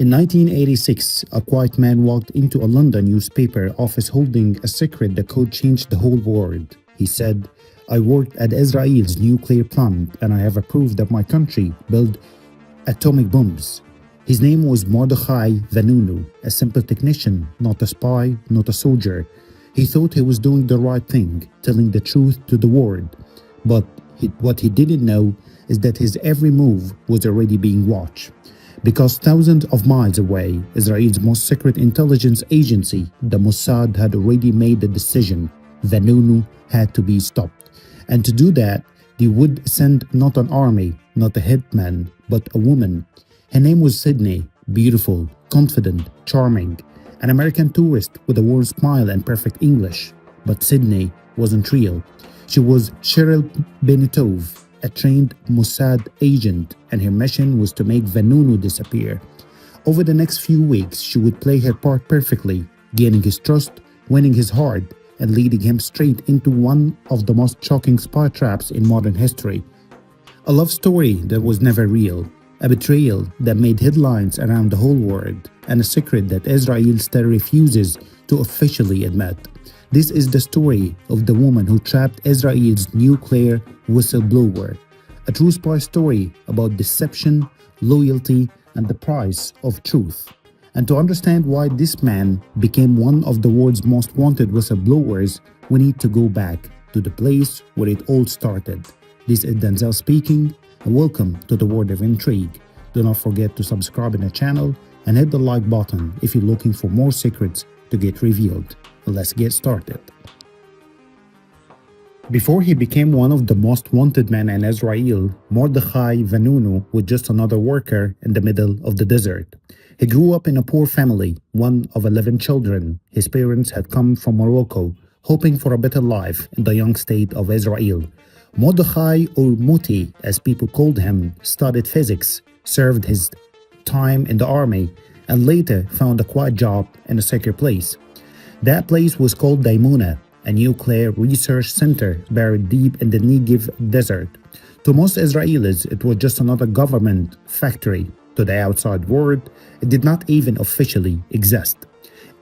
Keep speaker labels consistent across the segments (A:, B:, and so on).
A: In 1986, a quiet man walked into a London newspaper office holding a secret that could change the whole world. He said, "I worked at Israel's nuclear plant and I have approved that my country build atomic bombs." His name was Mordechai Vanunu, a simple technician, not a spy, not a soldier. He thought he was doing the right thing, telling the truth to the world. But what he didn't know is that his every move was already being watched. Because thousands of miles away, Israel's most secret intelligence agency, the Mossad, had already made the decision. Vanunu had to be stopped. And to do that, they would send not an army, not a hitman, but a woman. Her name was Sydney, beautiful, confident, charming, an American tourist with a warm smile and perfect English. But Sydney wasn't real. She was Cheryl Bentov, a trained Mossad agent, and her mission was to make Vanunu disappear. Over the next few weeks, she would play her part perfectly, gaining his trust, winning his heart, and leading him straight into one of the most shocking spy traps in modern history. A love story that was never real, a betrayal that made headlines around the whole world, and a secret that Israel still refuses to officially admit. This is the story of the woman who trapped Israel's nuclear whistleblower, a true spy story about deception, loyalty, and the price of truth. And to understand why this man became one of the world's most wanted whistleblowers, we need to go back to the place where it all started. This is Denzel speaking, and welcome to the World of Intrigue. Do not forget to subscribe in the channel and hit the like button if you're looking for more secrets to get revealed. Let's get started. Before he became one of the most wanted men in Israel, Mordechai Vanunu was just another worker in the middle of the desert. He grew up in a poor family, one of 11 children. His parents had come from Morocco, hoping for a better life in the young state of Israel. Mordechai, or Muti as people called him, studied physics, served his time in the army, and later found a quiet job in a secure place. That place was called Daimuna, a nuclear research center buried deep in the Negev desert. To most Israelis, it was just another government factory. To the outside world, it did not even officially exist.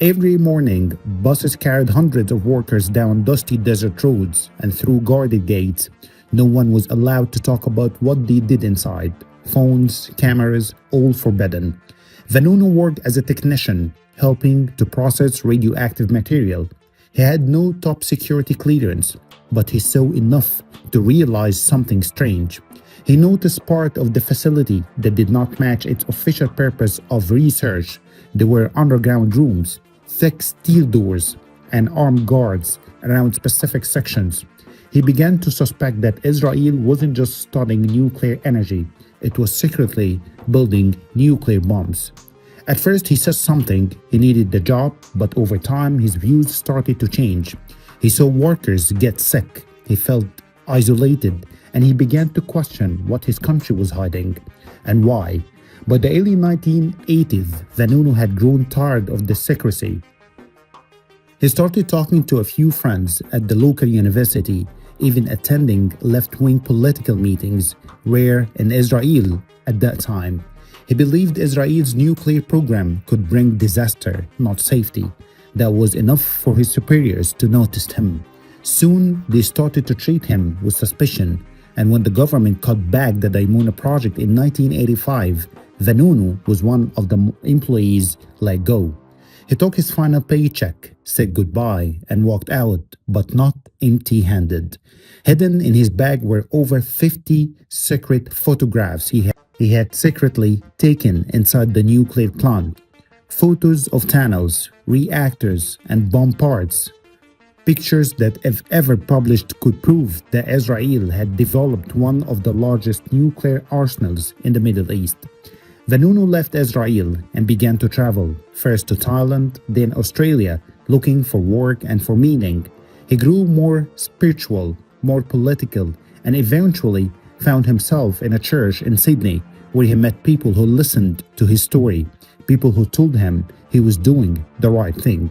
A: Every morning, buses carried hundreds of workers down dusty desert roads and through guarded gates. No one was allowed to talk about what they did inside. Phones, cameras, all forbidden. Vanunu worked as a technician, helping to process radioactive material. He had no top security clearance, but he saw enough to realize something strange. He noticed part of the facility that did not match its official purpose of research. There were underground rooms, thick steel doors, and armed guards around specific sections. He began to suspect that Israel wasn't just studying nuclear energy, it was secretly building nuclear bombs. At first, he said something, he needed the job, but over time, his views started to change. He saw workers get sick, he felt isolated, and he began to question what his country was hiding and why. By the early 1980s, Vanunu had grown tired of the secrecy. He started talking to a few friends at the local university, even attending left-wing political meetings, rare in Israel at that time. He believed Israel's nuclear program could bring disaster, not safety. That was enough for his superiors to notice him. Soon, they started to treat him with suspicion, and when the government cut back the Daimuna project in 1985, Vanunu was one of the employees let go. He took his final paycheck, said goodbye, and walked out, but not empty-handed. Hidden in his bag were over 50 secret photographs he had secretly taken inside the nuclear plant. Photos of tunnels, reactors, and bomb parts. Pictures that, if ever published, could prove that Israel had developed one of the largest nuclear arsenals in the Middle East. Vanunu left Israel and began to travel, first to Thailand, then Australia, looking for work and for meaning. He grew more spiritual, more political, and eventually found himself in a church in Sydney, where he met people who listened to his story, people who told him he was doing the right thing.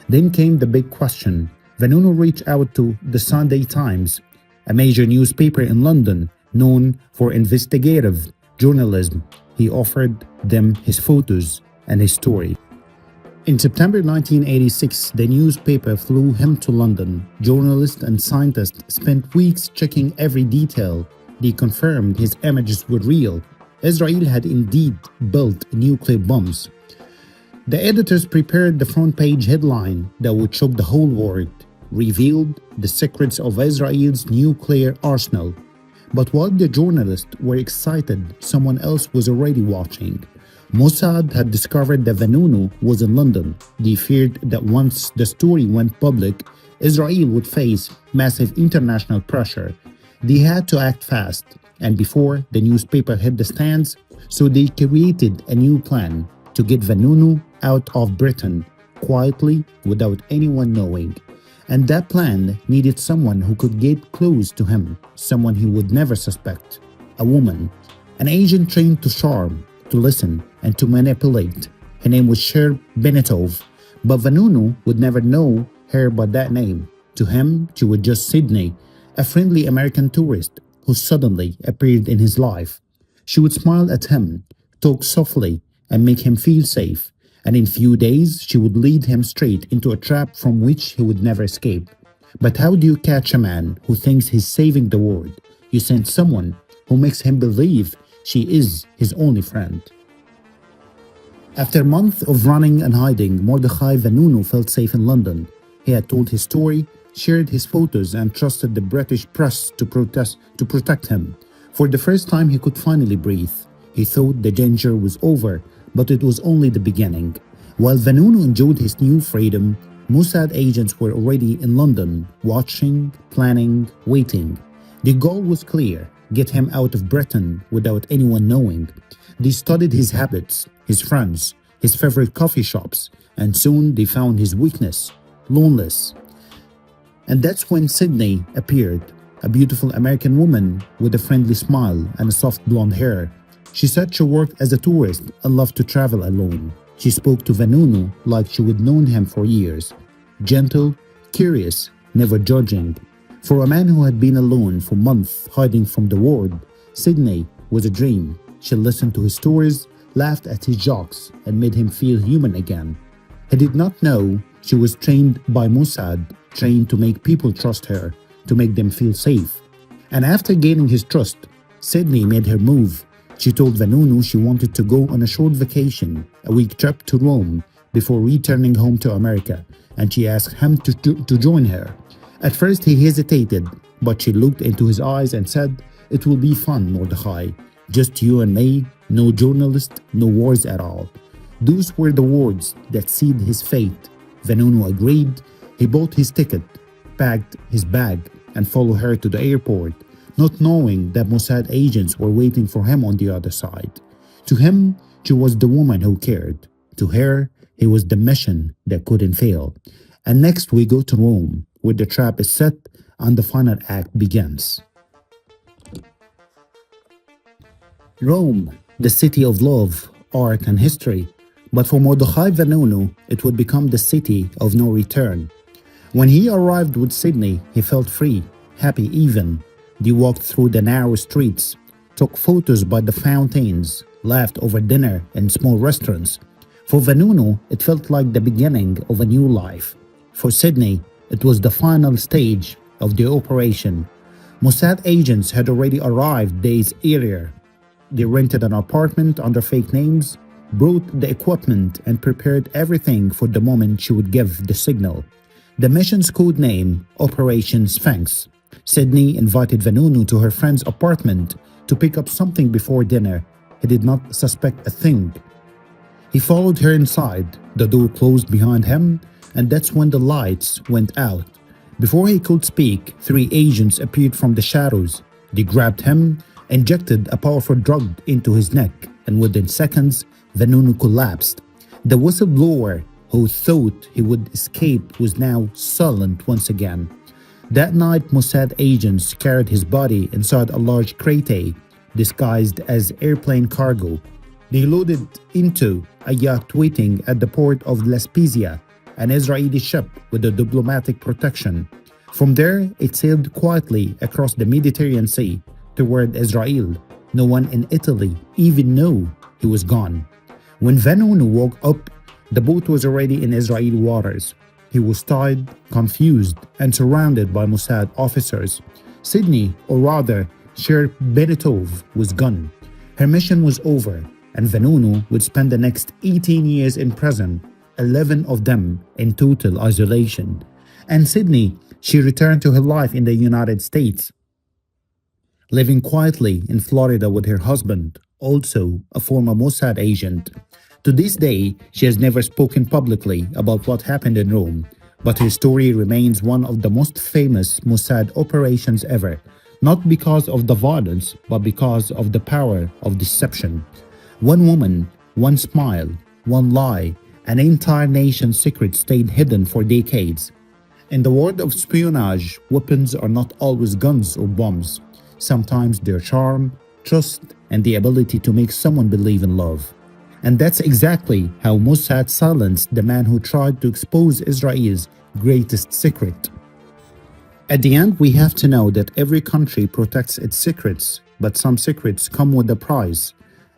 A: Then came the big question. Vanunu reached out to the Sunday Times, a major newspaper in London known for investigative journalism. He offered them his photos, and his story. In September 1986, the newspaper flew him to London. Journalists and scientists spent weeks checking every detail. They confirmed his images were real. Israel had indeed built nuclear bombs. The editors prepared the front page headline that would shock the whole world: revealed the secrets of Israel's nuclear arsenal. But while the journalists were excited, someone else was already watching. Mossad had discovered that Vanunu was in London. They feared that once the story went public, Israel would face massive international pressure. They had to act fast, and before the newspaper hit the stands, so they created a new plan to get Vanunu out of Britain quietly without anyone knowing. And that plan needed someone who could get close to him, someone he would never suspect. A woman, an agent trained to charm, to listen, and to manipulate. Her name was Cheryl Bentov, but Vanunu would never know her by that name. To him, she was just Sydney, a friendly American tourist who suddenly appeared in his life. She would smile at him, talk softly, and make him feel safe. And in few days, she would lead him straight into a trap from which he would never escape. But how do you catch a man who thinks he's saving the world? You send someone who makes him believe she is his only friend. After months of running and hiding, Mordechai Vanunu felt safe in London. He had told his story, shared his photos, and trusted the British press to protect him. For the first time, he could finally breathe. He thought the danger was over, but it was only the beginning. While Vanunu enjoyed his new freedom, Mossad agents were already in London, watching, planning, waiting. The goal was clear: get him out of Britain without anyone knowing. They studied his habits, his friends, his favorite coffee shops, and soon they found his weakness: loneliness. And that's when Sydney appeared, a beautiful American woman with a friendly smile and soft blonde hair. She said she worked as a tourist and loved to travel alone. She spoke to Vanunu like she would known him for years. Gentle, curious, never judging. For a man who had been alone for months hiding from the world, Sydney was a dream. She listened to his stories, laughed at his jokes, and made him feel human again. He did not know she was trained by Mossad, trained to make people trust her, to make them feel safe. And after gaining his trust, Sydney made her move. She told Vanunu she wanted to go on a short vacation, a week trip to Rome, before returning home to America, and she asked him to join her. At first he hesitated, but she looked into his eyes and said, "It will be fun, Mordechai. Just you and me, no journalist, no wars at all." Those were the words that sealed his fate. Vanunu agreed. He bought his ticket, packed his bag, and followed her to the airport, not knowing that Mossad agents were waiting for him on the other side. To him, she was the woman who cared. To her, he was the mission that couldn't fail. And next we go to Rome, where the trap is set and the final act begins. Rome, the city of love, art, and history. But for Mordechai Vanunu, it would become the city of no return. When he arrived with Sydney, he felt free, happy even. They walked through the narrow streets, took photos by the fountains, laughed over dinner in small restaurants. For Vanunu, it felt like the beginning of a new life. For Sydney, it was the final stage of the operation. Mossad agents had already arrived days earlier. They rented an apartment under fake names, brought the equipment, and prepared everything for the moment she would give the signal. The mission's code name, Operation Sphinx. Sydney invited Vanunu to her friend's apartment to pick up something before dinner. He did not suspect a thing. He followed her inside. The door closed behind him, and that's when the lights went out. Before he could speak, 3 agents appeared from the shadows. They grabbed him, injected a powerful drug into his neck, and within seconds, Vanunu collapsed. The whistleblower, who thought he would escape, was now silent once again. That night, Mossad agents carried his body inside a large crate, disguised as airplane cargo. They loaded into a yacht waiting at the port of La Spezia, an Israeli ship with a diplomatic protection. From there, it sailed quietly across the Mediterranean Sea toward Israel. No one in Italy even knew he was gone. When Vanunu woke up, the boat was already in Israeli waters. He was tied, confused, and surrounded by Mossad officers. Sydney, or rather, Cheryl Bentov, was gone. Her mission was over, and Vanunu would spend the next 18 years in prison, 11 of them in total isolation. And Sydney, she returned to her life in the United States, living quietly in Florida with her husband, also a former Mossad agent. To this day, she has never spoken publicly about what happened in Rome, but her story remains one of the most famous Mossad operations ever, not because of the violence, but because of the power of deception. One woman, one smile, one lie, an entire nation's secret stayed hidden for decades. In the world of espionage, weapons are not always guns or bombs. Sometimes they're charm, trust, and the ability to make someone believe in love. And that's exactly how Mossad silenced the man who tried to expose Israel's greatest secret. At the end, we have to know that every country protects its secrets, but some secrets come with a price.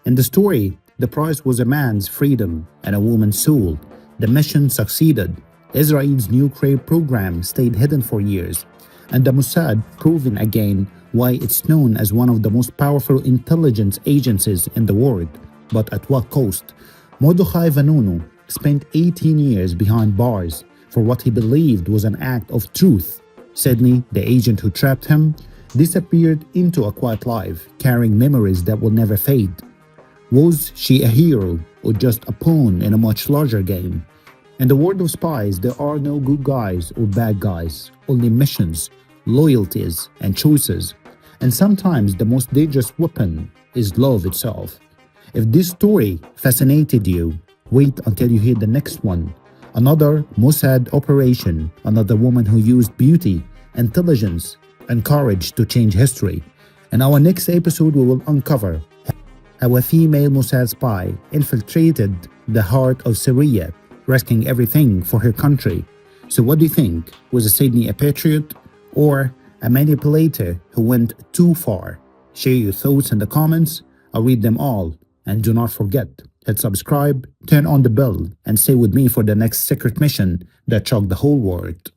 A: In the story, the price was a man's freedom and a woman's soul. The mission succeeded. Israel's nuclear program stayed hidden for years, and the Mossad proven again why it's known as one of the most powerful intelligence agencies in the world. But at what cost? Mordechai Vanunu spent 18 years behind bars for what he believed was an act of truth. Sydney, the agent who trapped him, disappeared into a quiet life, carrying memories that will never fade. Was she a hero or just a pawn in a much larger game? In the world of spies, there are no good guys or bad guys, only missions, loyalties, and choices. And sometimes the most dangerous weapon is love itself. If this story fascinated you, wait until you hear the next one. Another Mossad operation, another woman who used beauty, intelligence, and courage to change history. In our next episode, we will uncover how a female Mossad spy infiltrated the heart of Syria, risking everything for her country. So what do you think? Was Sydney a patriot or a manipulator who went too far? Share your thoughts in the comments. I'll read them all. And do not forget, hit subscribe, turn on the bell, and stay with me for the next secret mission that shocked the whole world.